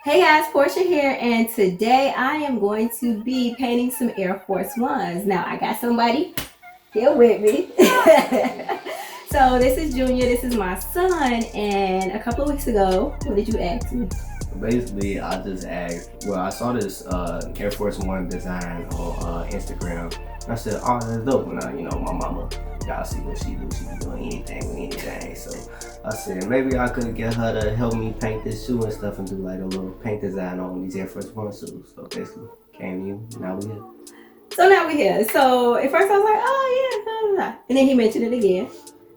Hey guys, Portia here, and today I am going to be painting some Air Force Ones. Now I got somebody here with me. So this is Junior, this is my son, and a couple of weeks ago, what did you ask me? Basically, I just asked, well, I saw this Air Force One design on Instagram. And I said, oh, that's dope. And my mama, y'all see what she do. She be doing anything with anything. So I said, maybe I could get her to help me paint this shoe and stuff and do like a little paint design on these Air Force One shoes. So basically, came to you, now we here. So now we're here. So at first I was like, oh yeah, blah, blah, blah. And then he mentioned it again.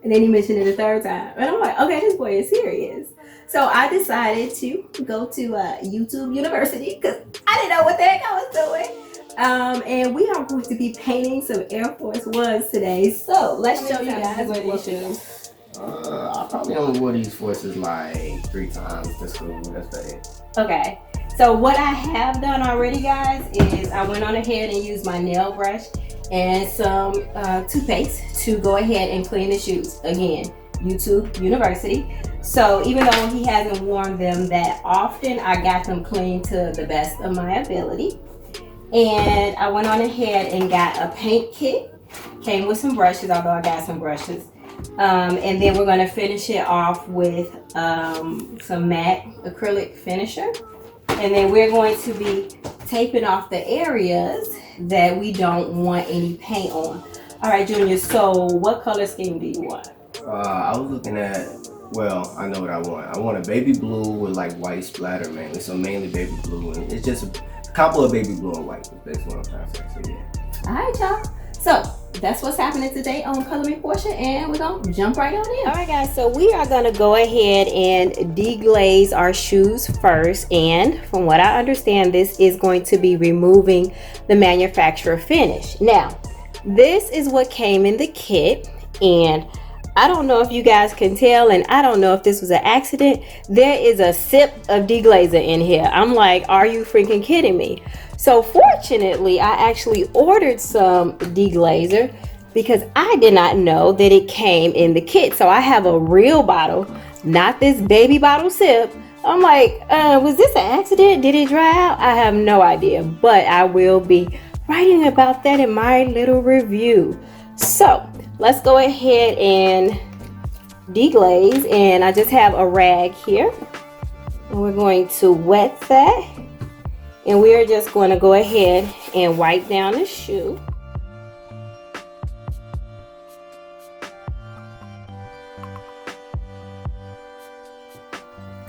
And then he mentioned it a third time. And I'm like, okay, this boy is serious. So I decided to go to YouTube University because I didn't know what the heck I was doing. And we are going to be painting some Air Force Ones today. So let's show you guys what these shoes. I probably only wore these forces like 3 times to school. That's it. Okay. So what I have done already, guys, is I went on ahead and used my nail brush and some toothpaste to go ahead and clean the shoes. Again, YouTube University. So even though he hasn't worn them that often, I got them clean to the best of my ability. And I went on ahead and got a paint kit. Came with some brushes, although I got some brushes. And then we're going to finish it off with some matte acrylic finisher. And then we're going to be taping off the areas that we don't want any paint on. All right, Junior, so what color scheme do you want? I was looking at, well, I know what I want. I want a baby blue with like white splatter mainly. So mainly baby blue. And it's just a couple of baby blue and white. That's what I'm trying to say. So yeah. All right, y'all. So that's what's happening today on Coloring Portia, and we're gonna jump right on in. All right, guys, so we are gonna go ahead and deglaze our shoes first, and from what I understand, this is going to be removing the manufacturer finish. Now, this is what came in the kit, and I don't know if you guys can tell, and I don't know if this was an accident. There is a sip of deglazer in here. I'm like, are you freaking kidding me? So fortunately, I actually ordered some deglazer because I did not know that it came in the kit. So I have a real bottle, not this baby bottle sip. I'm like, was this an accident? Did it dry out? I have no idea, but I will be writing about that in my little review. So let's go ahead and deglaze, and I just have a rag here, and we're going to wet that. And we are just going to go ahead and wipe down the shoe.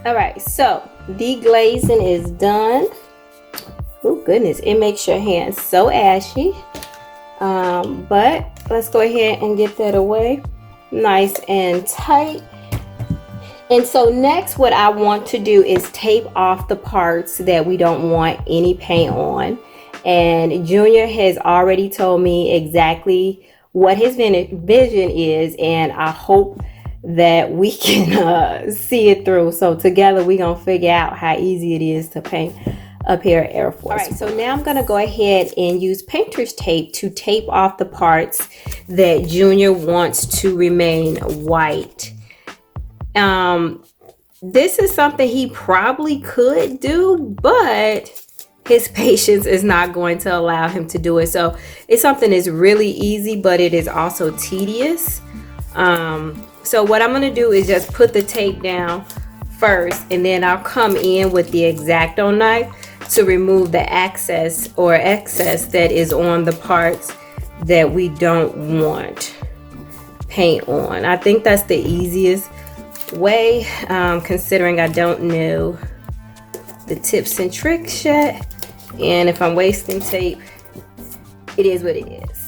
All right, so deglazing is done. Oh goodness, it makes your hands so ashy. But let's go ahead and get that away nice and tight. And so next, what I want to do is tape off the parts that we don't want any paint on. And Junior has already told me exactly what his vision is, and I hope that we can see it through. So together we're gonna figure out how easy it is to paint a pair of Air Force. All right, so now I'm gonna go ahead and use painter's tape to tape off the parts that Junior wants to remain white. This is something he probably could do, but his patience is not going to allow him to do it. So it's something that's really easy, but it is also tedious. So what I'm going to do is just put the tape down first, and then I'll come in with the Exacto knife to remove the excess that is on the parts that we don't want paint on. I think that's the easiest way, considering I don't know the tips and tricks yet, and if I'm wasting tape, it is what it is.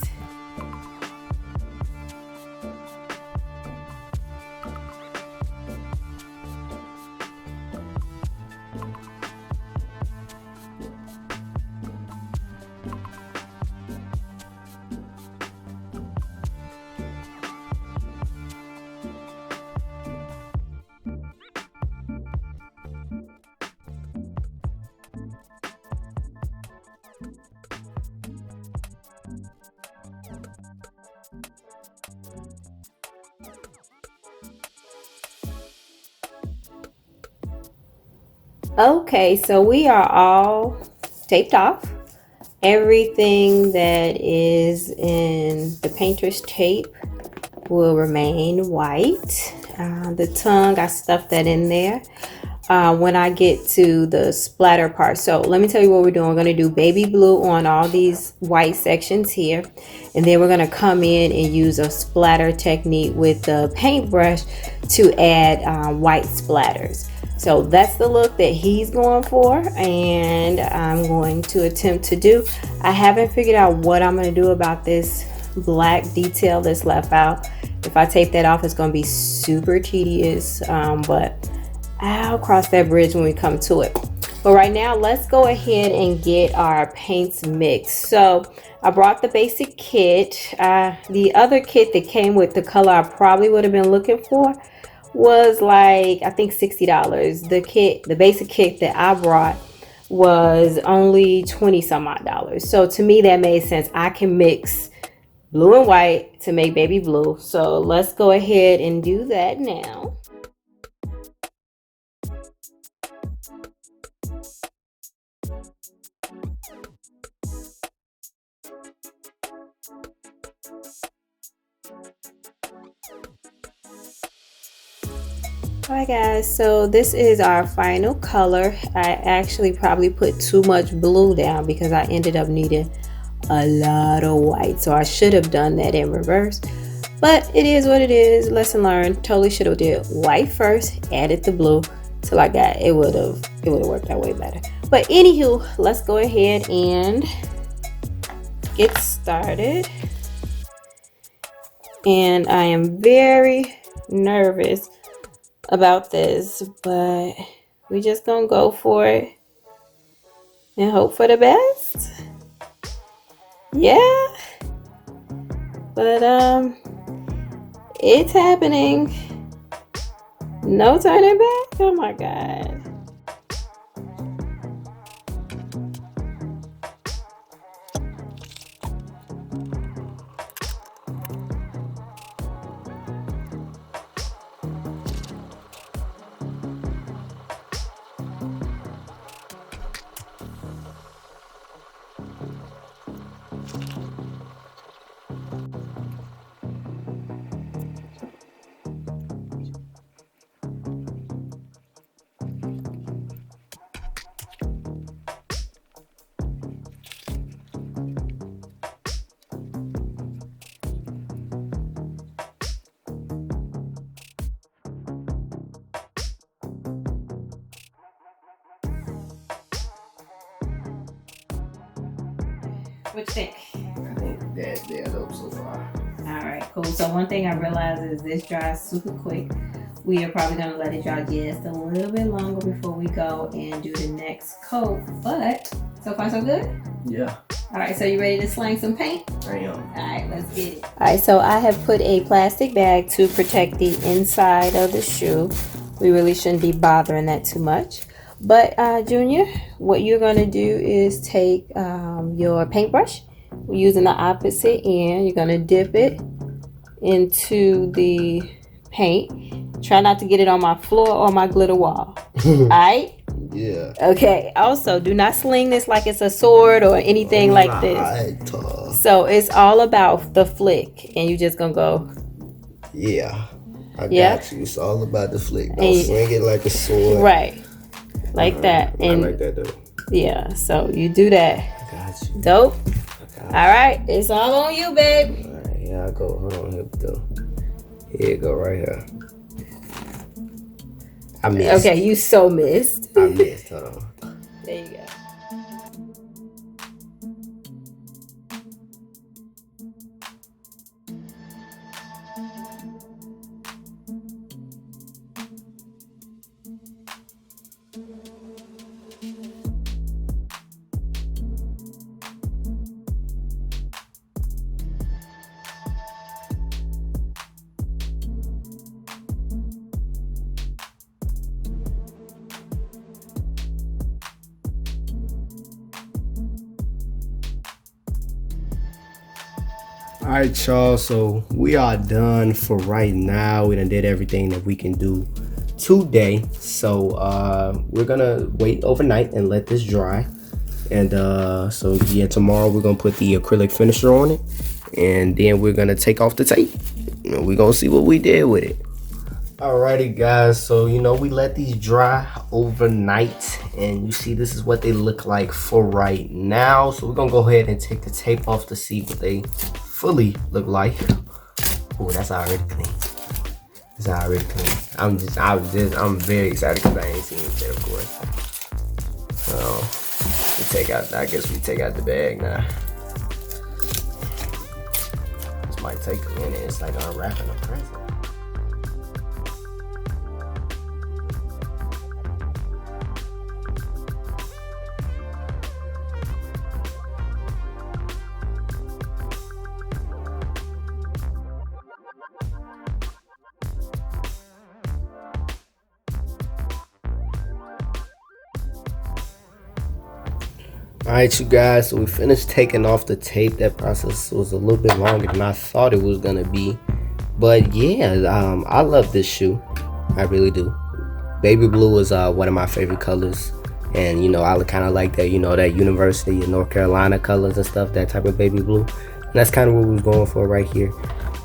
Okay, so we are all taped off. Everything that is in the painter's tape will remain white. The tongue, I stuffed that in there. When I get to the splatter part, so let me tell you what we're doing. We're going to do baby blue on all these white sections here, and then we're going to come in and use a splatter technique with the paintbrush to add white splatters. So that's the look that he's going for, and I'm going to attempt to do. I haven't figured out what I'm going to do about this black detail that's left out. If I tape that off, it's going to be super tedious, but I'll cross that bridge when we come to it. But right now, let's go ahead and get our paints mixed. So I brought the basic kit. The other kit that came with the color I probably would have been looking for was like, I think $60. The basic kit that I brought was only 20 some odd dollars. So to me, that made sense. I can mix blue and white to make baby blue. So let's go ahead and do that now. Alright guys, so this is our final color. I actually probably put too much blue down because I ended up needing a lot of white, so I should have done that in reverse, but it is what it is. Lesson learned. Totally should have did white first, added the blue till I got it. Would have worked out way better. But anywho, let's go ahead and get started. And I am very nervous about this, but we just gonna go for it and hope for the best. Yeah, but it's happening. No turning back. Oh my god. What you think? I think they're dope so far. Alright, cool. So one thing I realized is this dries super quick. We are probably going to let it dry just a little bit longer before we go and do the next coat. But so far so good? Yeah. Alright, so you ready to slang some paint? I am. Alright, let's get it. Alright, so I have put a plastic bag to protect the inside of the shoe. We really shouldn't be bothering that too much. But Junior, what you're going to do is take your paintbrush. We're using the opposite end. You're going to dip it into the paint. Try not to get it on my floor or my glitter wall. Alright? Yeah. Okay. Also, do not sling this like it's a sword or anything like this. So it's all about the flick. And you just going to go. Yeah. I got you. It's all about the flick. Don't sling it like a sword. Right. Like that. And I like that though. yeah, so you do that. I got you. Dope. All right, it's all on you, babe. All right, here I go. Hold on here, though. Here you go, right here. I missed. Okay, you so missed. I missed. Hold on. There you go. All right, y'all. So we are done for right now. We done did everything that we can do today. So we're gonna wait overnight and let this dry. And so yeah, tomorrow we're gonna put the acrylic finisher on it, and then we're gonna take off the tape. We're gonna see what we did with it. Alrighty guys, so we let these dry overnight, and you see this is what they look like for right now. So we're gonna go ahead and take the tape off to see what they fully look like. Oh, that's already clean. It's already clean. I'm very excited because I ain't seen it yet, of course. So we take out, I guess we take out the bag now. This might take a minute. It's like unwrapping a present. Alright you guys, so we finished taking off the tape. That process was a little bit longer than I thought it was gonna be, but yeah, I love this shoe. I really do. Baby blue is one of my favorite colors, and I kind of like that, that University of North Carolina colors and stuff, that type of baby blue, and that's kind of what we was going for right here.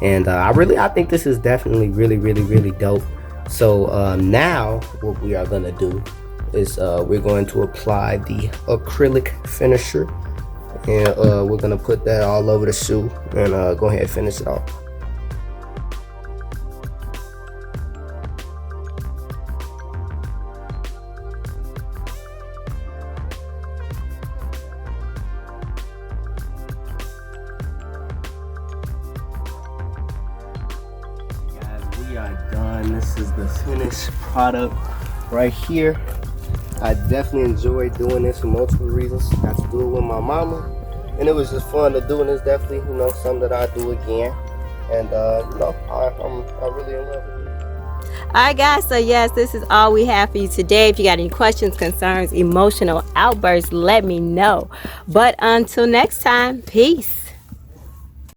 And I think this is definitely really dope. So now what we are gonna do is we're going to apply the acrylic finisher, and we're gonna put that all over the shoe and go ahead and finish it off. Guys, we are done. This is the finished product right here. I definitely enjoyed doing this for multiple reasons. Got to do it with my mama, and it was just fun to do, and it's definitely something that I do again. And I really in love with it. Alright guys, so yes, this is all we have for you today. If you got any questions, concerns, emotional outbursts, let me know. But until next time, peace.